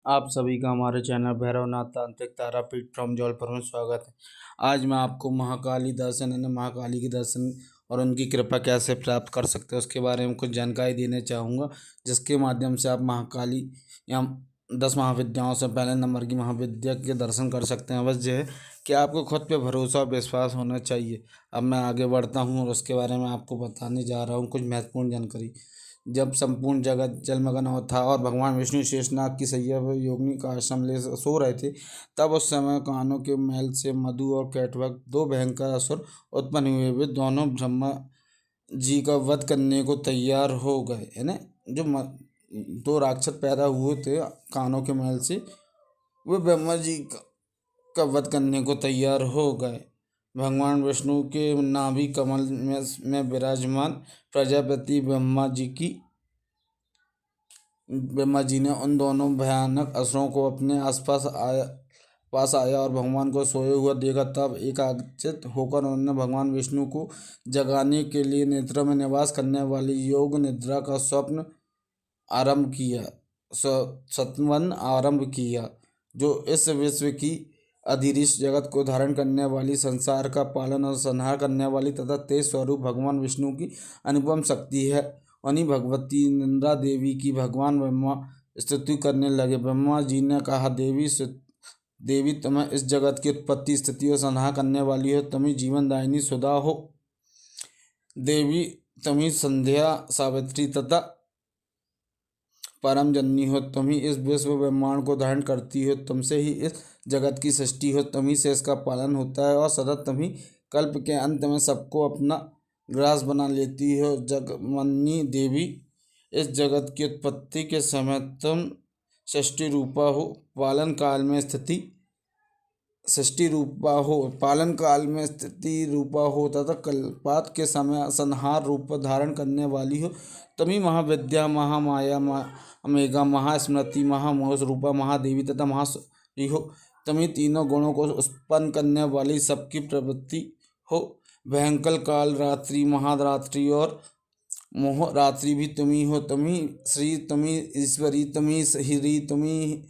आप सभी का हमारे चैनल भैरवनाथ तांत्रिक तारापीठ फ्रॉम जबलपुर में स्वागत है। आज मैं आपको महाकाली दर्शन यानी महाकाली के दर्शन और उनकी कृपा कैसे प्राप्त कर सकते हैं उसके बारे में कुछ जानकारी देना चाहूँगा, जिसके माध्यम से आप महाकाली या 10 महाविद्याओं से पहले नंबर की महाविद्या के दर्शन कर सकते हैं। बस ये है कि आपको खुद पे भरोसा और विश्वास होना चाहिए। अब मैं आगे बढ़ता हूँ और उसके बारे में आपको बताने जा रहा हूँ कुछ महत्वपूर्ण जानकारी। जब संपूर्ण जगत जलमग्न हो था और भगवान विष्णु शेषनाग की सैया पर योगिनी का आश्रम ले सो रहे थे, तब उस समय कानों के मैल से मधु और कैटवक दो भयंकर असुर उत्पन्न हुए। वे दोनों ब्रह्मा जी का वध करने को तैयार हो गए। है ना, जो दो राक्षस पैदा हुए थे कानों के मैल से, वे ब्रह्मा जी का वध करने को तैयार हो गए। भगवान विष्णु के नाभि कमल में विराजमान प्रजापति ब्रह्मा जी ने उन दोनों भयानक असुरों को अपने पास आया और भगवान को सोए हुआ देखा। तब एकाग्रचित होकर उन्होंने भगवान विष्णु को जगाने के लिए नेत्रों में निवास करने वाली योग निद्रा का सत्वन आरंभ किया, जो इस विश्व की अधिरीश जगत को धारण करने वाली, संसार का पालन और संहार करने वाली तथा तेज स्वरूप भगवान विष्णु की अनुपम शक्ति है। उन्हीं भगवती निंदा देवी की भगवान ब्रह्मा स्तुति करने लगे। ब्रह्मा जी ने कहा, देवी तुम्हें इस जगत की उत्पत्ति स्थिति और संहार करने वाली हो। तुम्ही जीवनदायिनी सुधा हो। देवी तुम्ही संध्या सावित्री तथा परम जननी हो। तुम्ही इस विश्व ब्रह्मांड को धारण करती हो। तुमसे ही इस जगत की सृष्टि हो। तुम्ही से इसका पालन होता है और सदा तुम्ही कल्प के अंत में सबको अपना ग्रास बना लेती हो। जगमनी देवी, इस जगत की उत्पत्ति के समय तुम सृष्टि रूपा हो, पालन काल में स्थिति रूपा हो तथा कल्पात के समय संहार रूप धारण करने वाली हो। तुम्ही महाविद्या, महामाया, मेघा, महास्मृति, महामोह रूपा महादेवी तथा महासुरी हो। तुम्ही तीनों गुणों को उत्पन्न करने वाली सबकी प्रवृत्ति हो। भयंकर काल रात्रि, महारात्रि और मोह रात्रि भी तुम्ही हो। तुम्ही श्री, तुम्ही ईश्वरी, तुम्ही हिरी, तुम्ही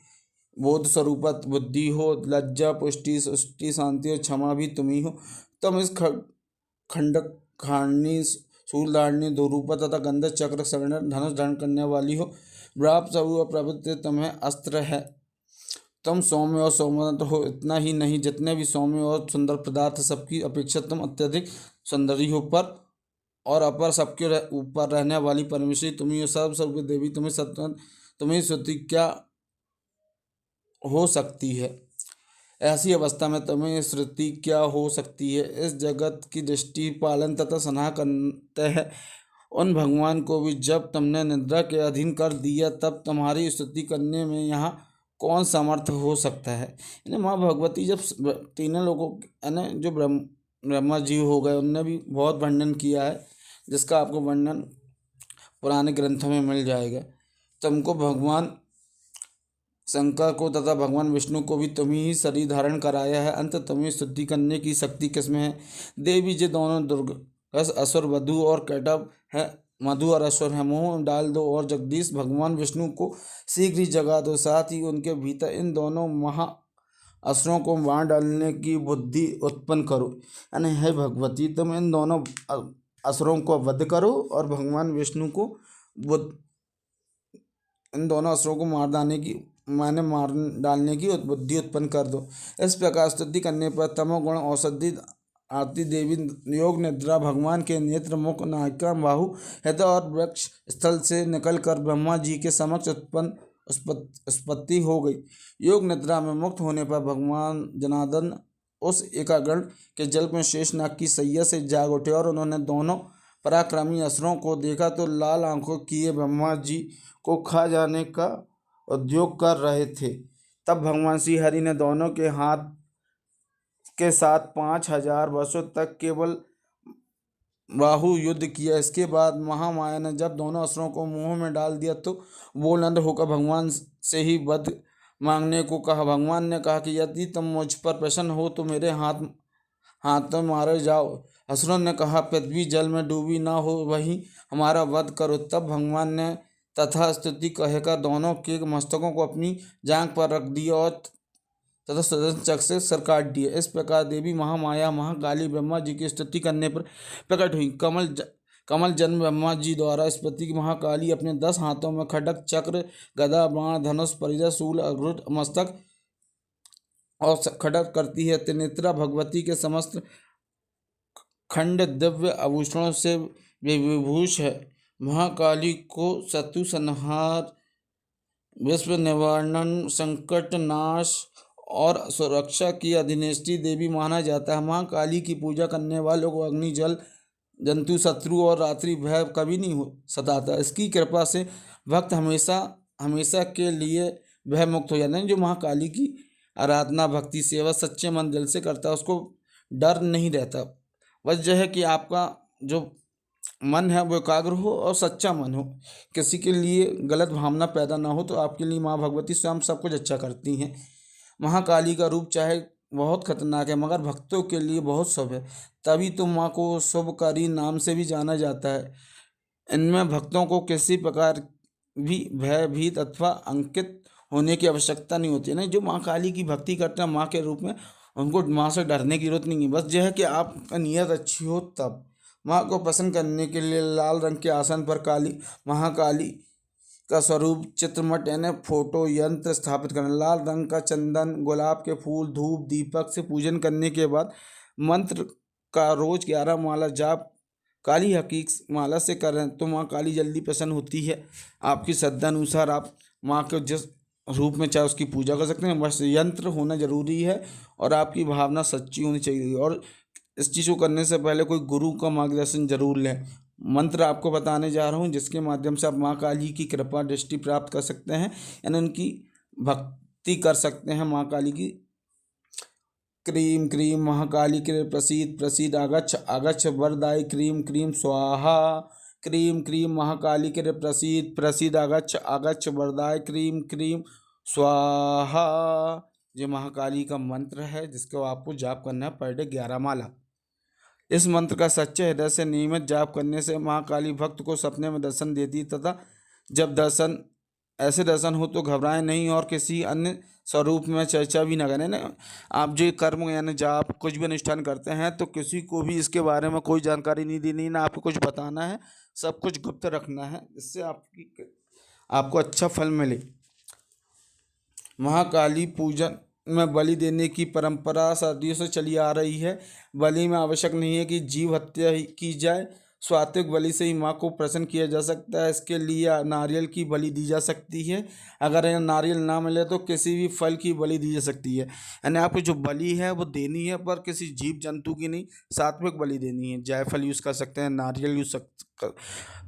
बोध स्वरूपा बुद्धि हो। लज्जा, पुष्टि, सृष्टि, शांति और क्षमा भी तुम्ही हो। तुम इस खंडक खाणी, शूलधारणी, दोरूपा तथा गंध चक्र शरण धनुष धारण करने वाली हो। व्राप सबू और प्रवृत्ति तुम्हें अस्त्र है। तुम सौम्य और सौम्यवंत हो। इतना ही नहीं, जितने भी सौम्य और सुंदर पदार्थ सबकी अपेक्षा तुम अत्यधिक सुंदरी हो। पर और अपर सबके ऊपर रहने वाली परमेश्वरी तुम्ही हो। सर्व देवी तुम्हें स्तुति क्या हो सकती है। ऐसी अवस्था में तुम्हें श्रुति क्या हो सकती है। इस जगत की दृष्टि, पालन तथा संहार करते हैं उन भगवान को भी जब तुमने निद्रा के अधीन कर दिया, तब तुम्हारी स्तुति करने में यहाँ कौन समर्थ हो सकता है। यानी माँ भगवती जब तीनों लोगों यानी जो ब्रह्मा जी हो गए, उनने भी बहुत वर्णन किया है, जिसका आपको वर्णन पुराने ग्रंथों में मिल जाएगा। तुमको भगवान शंकर को तथा भगवान विष्णु को भी तुम्ही ही शरीर धारण कराया है। अंत तुम्हें स्तुति करने की शक्ति किसमें है। देवी जी दोनों दुर्गस असुर मधु और कैटव है। मधु और असुर है। मुँह डाल दो और जगदीश भगवान विष्णु को शीघ्र ही जगा दो। साथ ही उनके भीतर इन दोनों महा असुरों को मार डालने की बुद्धि उत्पन्न करो। यानी है भगवती, तुम इन दोनों असुरों को वध करो और भगवान विष्णु को इन दोनों असुरों को मार डालने की बुद्धि उत्पन्न कर दो। इस प्रकार स्तुति करने पर तमोगुण औषधि आरती देवी योग निद्रा भगवान के नेत्र, मुख, नायिका, बाहु, हृदय और वृक्ष स्थल से निकलकर ब्रह्मा जी के समक्ष उत्पत्ति हो गई। योग निद्रा में मुक्त होने पर भगवान जनार्दन उस एकाग्रण के जल में शेषनाग की सैया से जाग उठे और उन्होंने दोनों पराक्रमी असुरों को देखा तो लाल आंखों किए ब्रह्मा जी को खा जाने का उद्योग कर रहे थे। तब भगवान श्री हरि ने दोनों के हाथ के साथ 5000 वर्षों तक केवल बाहु युद्ध किया। इसके बाद महामाया ने जब दोनों असुरों को मुंह में डाल दिया तो वो नंद होकर भगवान से ही वध मांगने को कहा। भगवान ने कहा कि यदि तुम मुझ पर प्रसन्न हो तो मेरे हाथ में मारे जाओ। असुरों ने कहा, पृथ्वी जल में डूबी ना हो, वहीं हमारा वध करो। तब भगवान ने तथा स्तुति कहकर दोनों के मस्तकों को अपनी जांघ पर रख दिया और तथा सुदर्शन चक्र से सर काट दिया। इस प्रकार देवी महामाया महाकाली ब्रह्मा जी की स्तुति करने पर प्रकट हुई। कमल जन्म ब्रह्मा जी द्वारा इस प्रतीक महाकाली अपने 10 हाथों में खड्ग चक्र गदा बाण धनुष परिजा शूल अग्रुत मस्तक और खड्ग करती है। त्रिनेत्रा भगवती के समस्त खंड दिव्य आभूषणों से विभूष है। महाकाली को शत्रु संहार विश्व निवारण संकट नाश और सुरक्षा की अधिनेत्री देवी माना जाता है। महाकाली की पूजा करने वालों को अग्नि जल जंतु शत्रु और रात्रि भय कभी नहीं सताता। इसकी कृपा से भक्त हमेशा हमेशा के लिए भय मुक्त हो जाते हैं। जो महाकाली की आराधना भक्ति सेवा सच्चे मन दिल से करता है उसको डर नहीं रहता। बस यह है कि आपका जो मन है वो एकाग्र हो और सच्चा मन हो, किसी के लिए गलत भावना पैदा ना हो, तो आपके लिए माँ भगवती स्वयं सब कुछ अच्छा करती हैं। महाकाली का रूप चाहे बहुत खतरनाक है मगर भक्तों के लिए बहुत शुभ है, तभी तो माँ को शुभकारी नाम से भी जाना जाता है। इनमें भक्तों को किसी प्रकार भी भयभीत अथवा अंकित होने की आवश्यकता नहीं होती है। नहीं, जो माँ काली की भक्ति करते हैं माँ के रूप में, उनको माँ से डरने की जरूरत नहीं है। बस यह है कि आपका नियत अच्छी हो। तब माँ को प्रसन्न करने के लिए लाल रंग के आसन पर काली महाकाली का स्वरूप चित्रमट यानी फोटो यंत्र स्थापित करना। लाल रंग का चंदन गुलाब के फूल धूप दीपक से पूजन करने के बाद मंत्र का रोज 11 माला जाप काली हकीक माला से करें तो माँ काली जल्दी प्रसन्न होती है। आपकी श्रद्धा अनुसार आप माँ के जिस रूप में चाहे उसकी पूजा कर सकते हैं। बस यंत्र होना जरूरी है और आपकी भावना सच्ची होनी चाहिए। और इस चीज़ को करने से पहले कोई गुरु का मार्गदर्शन जरूर लें। मंत्र आपको बताने जा रहा हूँ जिसके माध्यम से आप माँ काली की कृपा दृष्टि प्राप्त कर सकते हैं, यानी उनकी भक्ति कर सकते हैं। माँ काली की क्रीम क्रीम महाकाली के प्रसीद प्रसीद आगच्छ आगच्छ वरदाई क्रीम क्रीम स्वाहा। क्रीम क्रीम महाकाली के प्रसीद प्रसीद आगच्छ आगच्छ वरदाई क्रीम क्रीम स्वाहा। ये महाकाली का मंत्र है जिसको आपको जाप करना है पर डे 11 माला। इस मंत्र का सच्चे हृदय से नियमित जाप करने से महाकाली भक्त को सपने में दर्शन देती तथा जब ऐसे दर्शन हो तो घबराएं नहीं और किसी अन्य स्वरूप में चर्चा भी न करें। ना आप जो कर्म यानी जाप कुछ भी अनुष्ठान करते हैं तो किसी को भी इसके बारे में कोई जानकारी नहीं देनी, ना आपको कुछ बताना है, सब कुछ गुप्त रखना है, इससे आपको अच्छा फल मिले। महाकाली पूजन में बलि देने की परंपरा सदियों से चली आ रही है। बलि में आवश्यक नहीं है कि जीव हत्या ही की जाए, सात्विक बलि से ही माँ को प्रसन्न किया जा सकता है। इसके लिए नारियल की बलि दी जा सकती है। अगर यह नारियल ना मिले तो किसी भी फल की बलि दी जा सकती है। यानी आपको जो बलि है वो देनी है पर किसी जीव जंतु की नहीं, सात्विक बलि देनी है। जायफल यूज़ कर सकते हैं, नारियल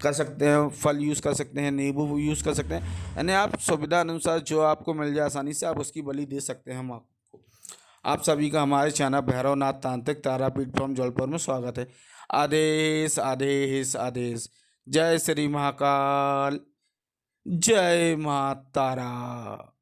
कर सकते हैं, फल यूज़ कर सकते हैं, नींबू यूज़ कर सकते हैं। यानी आप सुविधा अनुसार जो आपको मिल जाए आसानी से आप उसकी बलि दे सकते हैं। हम आपको आप सभी का हमारे चैनल भैरवनाथ तांत्रिक तारापीठ फ्रॉम जौलपुर में स्वागत है। आदेश आदेश आदेश। जय श्री महाकाल, जय माँ तारा।